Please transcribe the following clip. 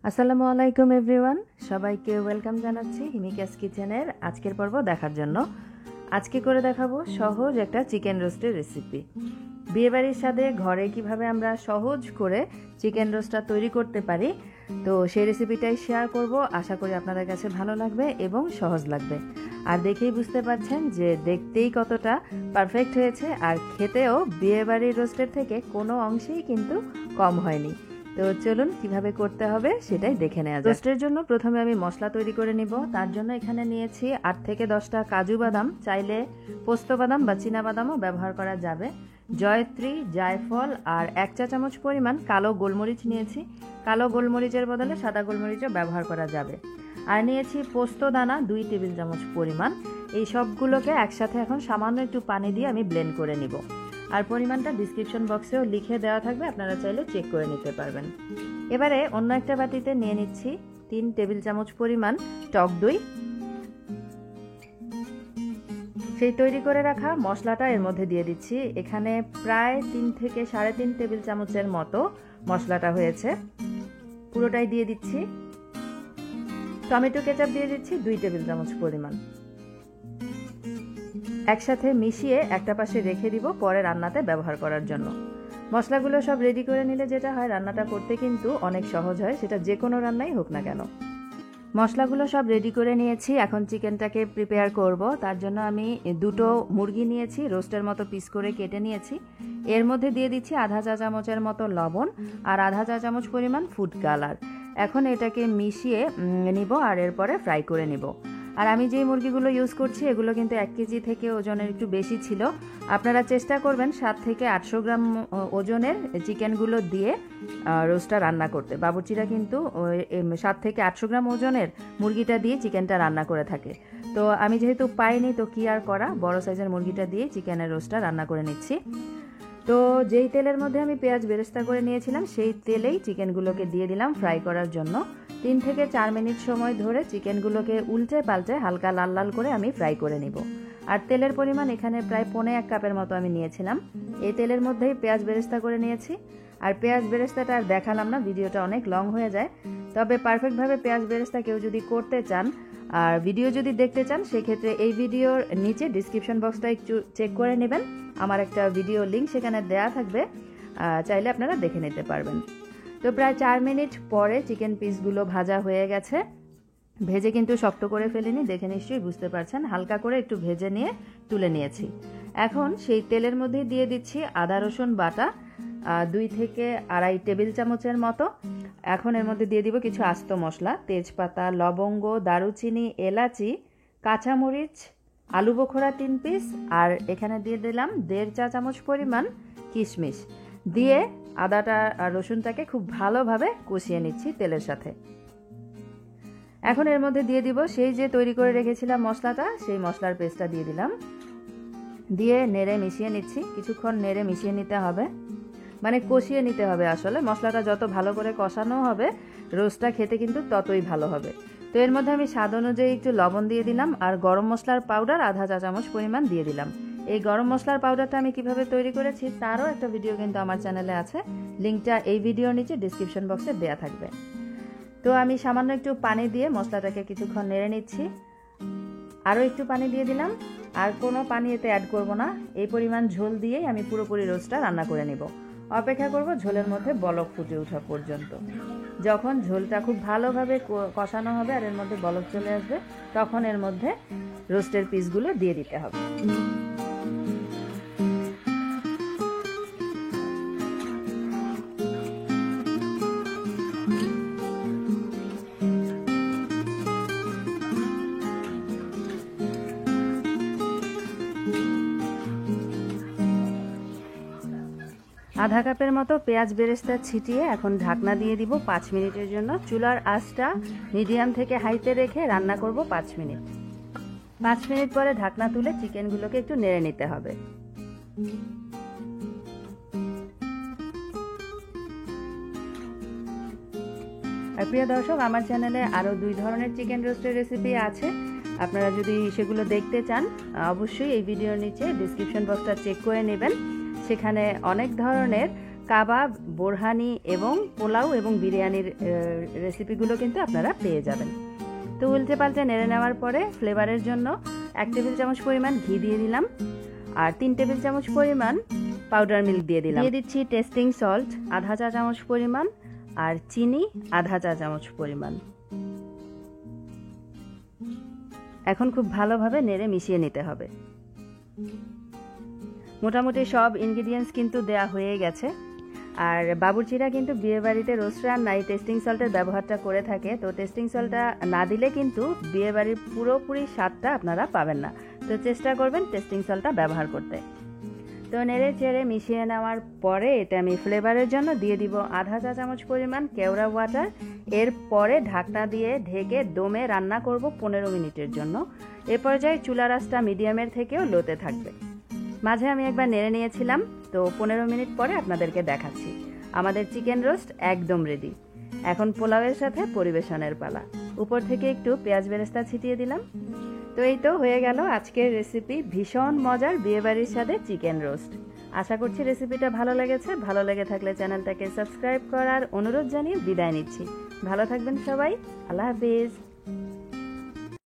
আসসালামু আলাইকুম এভরিওয়ান, সবাইকে ওয়েলকাম জানাচ্ছি হিমিকাস কিচেনের আজকের পর্ব দেখার জন্য। আজকে করে দেখাবো সহজ একটা চিকেন রোস্টের রেসিপি। বিয়েবাড়ির সাথে ঘরে কিভাবে আমরা সহজ করে চিকেন রোস্টটা তৈরি করতে পারি, তো সেই রেসিপিটাই শেয়ার করব। আশা করি আপনাদের কাছে ভালো লাগবে এবং সহজ লাগবে। আর দেখেই বুঝতে পারছেন যে দেখতেই কতটা পারফেক্ট হয়েছে, আর খেতেও বিয়েবাড়ির রোস্টের থেকে কোনো অংশেই কিন্তু কম হয়নি। তো চলুন কিভাবে করতে হবে সেটাই দেখে নেওয়া যাক। রোস্টের জন্য প্রথমে আমি মশলা তৈরি করে নিব। তার জন্য এখানে নিয়েছি 8 থেকে 10টা কাজু বাদাম, চাইলে পোস্ত বাদাম বা চীনা বাদামও ব্যবহার করা যাবে, জয়ত্রী, জায়ফল আর 1 চা চামচ পরিমাণ কালো গোলমরিচ নিয়েছি। কালো গোলমরিচের বদলে সাদা গোলমরিচও ব্যবহার করা যাবে। আর নিয়েছি পোস্ত দানা 2 টেবিল চামচ পরিমাণ। এই সবগুলোকে একসাথে এখন সামান্য একটু পানি দিয়ে আমি ব্লেন্ড করে নিব। আর পরিমাণটা ডিসক্রিপশন বক্সেও লিখে দেওয়া থাকবে, আপনারা চাইলে চেক করে নিতে পারবেন। এবারে অন্য একটা বাটিতে নিয়ে নিচ্ছি 3 টেবিল চামচ পরিমাণ টক দই। সেই তৈরি করে রাখা মশলাটা এর মধ্যে দিয়ে দিচ্ছি। এখানে প্রায় 3 থেকে 3.5 টেবিল চামচের মতো মশলাটা হয়েছে, পুরোটাই দিয়ে দিচ্ছি। টমেটো কেচাপ দিয়ে দিচ্ছি 2 টেবিল চামচ পরিমাণ। একসাথে মিশিয়ে একটা পাশে রেখে দিব পরে রান্নাতে ব্যবহার করার জন্য। মশলাগুলো সব রেডি করে নিলে যেটা হয়, রান্নাটা করতে কিন্তু অনেক সহজ হয়, সেটা যে কোনো রান্নাই হোক না কেন। মশলাগুলো সব রেডি করে নিয়েছি, এখন চিকেনটাকে প্রিপেয়ার করব। তার জন্য আমি 2টো মুরগি নিয়েছি, রোস্টের মতো পিস করে কেটে নিয়েছি। এর মধ্যে দিয়ে দিচ্ছি আধা চা চামচের মতো লবণ আর আধা চা চামচ পরিমাণ ফুড কালার। এখন এটাকে মিশিয়ে নিব আর এরপরে ফ্রাই করে নিব। আর আমি যে মুরগিগুলো ইউজ করছি এগুলো কিন্তু 1 কেজি থেকে ওজনের একটু বেশি ছিল। আপনারা চেষ্টা করবেন 7 থেকে 800 গ্রাম ওজনের চিকেনগুলো দিয়ে রোস্টটা রান্না করতে। বাবুর্চিরা কিন্তু 7 থেকে 800 গ্রাম ওজনের মুরগিটা দিয়ে চিকেনটা রান্না করে থাকে। তো আমি যেহেতু পাইনি, তো কি আর করা, বড় সাইজের মুরগিটা দিয়ে চিকেনের রোস্টটা রান্না করে নিচ্ছি। তো যেই তেলের মধ্যে আমি পেঁয়াজ বেরেস্তা করে নিয়েছিলাম, সেই তেলেই চিকেনগুলোকে দিয়ে দিলাম ফ্রাই করার জন্য। 3 থেকে 4 মিনিট সময় ধরে চিকেনগুলোকে উল্টে পাল্টে হালকা লাল লাল করে আমি ফ্রাই করে নিব। আর তেলের পরিমাণ এখানে প্রায় 1.25 কাপের মতো আমি নিয়েছিলাম। এই তেলের মধ্যেই পেঁয়াজ বেরেস্তা করে নিয়েছি। আর পেঁয়াজ বেরেস্তাটা আর দেখালাম না, ভিডিওটা অনেক লং হয়ে যায়। তবে পারফেক্টভাবে পেঁয়াজ বেরেস্তা কেউ যদি করতে চান আর ভিডিও যদি দেখতে চান, সেক্ষেত্রে এই ভিডিওর নিচে ডিসক্রিপশন বক্সটা একটু চেক করে নেবেন। আমার একটা ভিডিও লিঙ্ক সেখানে দেয়া থাকবে, চাইলে আপনারা দেখে নিতে পারবেন। তো প্রায় 4 মিনিট পরে চিকেন পিসগুলো ভাজা হয়ে গেছে। ভেজে কিন্তু শক্ত করে ফেলিনি, দেখে নিশ্চয়ই বুঝতে পারছেন। হালকা করে একটু ভেজে নিয়ে তুলে নিয়েছি। এখন সেই তেলের মধ্যে দিয়ে দিচ্ছি আদা রসুন বাটা 2 থেকে 2.5 টেবিল চামচের মতো। এখন এর মধ্যে দিয়ে দিব কিছু আস্ত মশলা, তেজপাতা, লবঙ্গ, দারুচিনি, এলাচি, কাঁচামরিচ, আলু বোখরা 3 পিস, আর এখানে দিয়ে দিলাম 1.5 চা চামচ পরিমাণ কিশমিশ। দিয়ে আদাটা আর রসুনটাকে খুব ভালোভাবে কষিয়ে নিচ্ছি তেলের সাথে। এখন এর মধ্যে দিয়ে দিব সেই যে তৈরি করে রেখেছিলাম মশলাটা, সেই মশলার পেস্টটা দিয়ে দিলাম। দিয়ে নেড়ে মিশিয়ে নিচ্ছি। কিছুক্ষণ নেড়ে মিশিয়ে নিতে হবে, মানে কষিয়ে নিতে হবে। আসলে মশলাটা যত ভালো করে কষানো হবে, রোস্টটা খেতে কিন্তু ততই ভালো হবে। তো এর মধ্যে আমি স্বাদ অনুযায়ী একটু লবণ দিয়ে দিলাম আর গরম মশলার পাউডার আধা চা চামচ পরিমাণ দিয়ে দিলাম। এই গরম মশলার পাউডারটা আমি কিভাবে তৈরি করেছি তারও একটা ভিডিও কিন্তু আমার চ্যানেলে আছে, লিঙ্কটা এই ভিডিওর নিচে ডিসক্রিপশন বক্সে দেয়া থাকবে। তো আমি সামান্য একটু পানি দিয়ে মশলাটাকে কিছুক্ষণ নেড়ে নিচ্ছি। আরও একটু পানি দিয়ে দিলাম, আর কোনো পানি এতে অ্যাড করব না। এই পরিমাণ ঝোল দিয়েই আমি পুরোপুরি রোস্টটা রান্না করে নিব। অপেক্ষা করব ঝোলের মধ্যে বলক ফুটে ওঠা পর্যন্ত। যখন ঝোলটা খুব ভালোভাবে কষানো হবে আর এর মধ্যে বলক চলে আসবে, তখন এর মধ্যে রোস্টের পিসগুলো দিয়ে দিতে হবে। আধা কাপের মতো পেঁয়াজ বেরেস্তা ছিটিয়ে এখন ঢাকনা দিয়ে দিব 5 মিনিটের জন্য। চুলার আঁচটা মিডিয়াম থেকে হাইতে রেখে রান্না করব 5 মিনিট। 5 মিনিট পরে ঢাকনা তুলে চিকেনগুলোকে একটু নেড়ে নিতে হবে। আর প্রিয় দর্শক, আমার চ্যানেলে আরও 2 ধরনের চিকেন রোস্টের রেসিপি আছে। আপনারা যদি সেগুলো দেখতে চান, অবশ্যই এই ভিডিওর নিচে ডিসক্রিপশন বক্সটা চেক করে নেবেন। সেখানে অনেক ধরনের কাবাব, বোরহানি এবং পোলাও এবং বিরিয়ানির রেসিপিগুলো কিন্তু আপনারা পেয়ে যাবেন। তো উল্টে পাল্টে নেড়ে নেওয়ার পরে ফ্লেভারের জন্য 1 টেবিল চামচ পরিমাণ ঘি দিয়ে দিলাম, আর 3 টেবিল চামচ পরিমাণ পাউডার মিল্ক দিয়ে দিলাম। দিয়ে দিচ্ছি টেস্টিং সল্ট আধা চা চামচ পরিমাণ, আর চিনি আধা চা চামচ পরিমাণ। এখন খুব ভালোভাবে নেড়ে মিশিয়ে নিতে হবে। মোটামুটি সব ইনগ্রিডিয়েন্টস কিন্তু দেয়া হয়ে গেছে। আর বাবুর্চিরা কিন্তু বিয়েবাড়িতে রোস্ট রান্নায় টেস্টিং সল্টের ব্যবহারটা করে থাকে। তো টেস্টিং সল্টটা না দিলে কিন্তু বিয়েবাড়ির পুরোপুরি স্বাদটা আপনারা পাবেন না। তো চেষ্টা করবেন টেস্টিং সল্টটা ব্যবহার করতে। তো নেড়ে চেড়ে মিশিয়ে নেওয়ার পরে এতে আমি ফ্লেভারের জন্য দিয়ে দিব আধা চা চামচ পরিমাণ কেওড়া ওয়াটার। এরপরে ঢাকনা দিয়ে ঢেকে দমে রান্না করব 15 মিনিটের জন্য। এ পর্যায়ে চুলার আঁচটা মিডিয়ামের থেকেও লোতে থাকবে। মাঝে আমি একবার নেড়ে নিয়েছিলাম, তো 15 মিনিট পরে আপনাদেরকে দেখাচ্ছি। আমাদের চিকেন রোস্ট একদম রেডি। এখন পোলাওয়ের সাথে পরিবেশনের পালা। উপর থেকে একটু পেঁয়াজ বেরেস্তা ছিটিয়ে দিলাম। তো এই তো হয়ে গেল আজকের রেসিপি, ভীষণ মজার বিয়েবাড়ির সাথে চিকেন রোস্ট। আশা করছি রেসিপিটা ভালো লেগেছে। ভালো লেগে থাকলে চ্যানেলটাকে সাবস্ক্রাইব করার অনুরোধ জানিয়ে বিদায় নিচ্ছি। ভালো থাকবেন সবাই। আল্লাহ হাফেজ।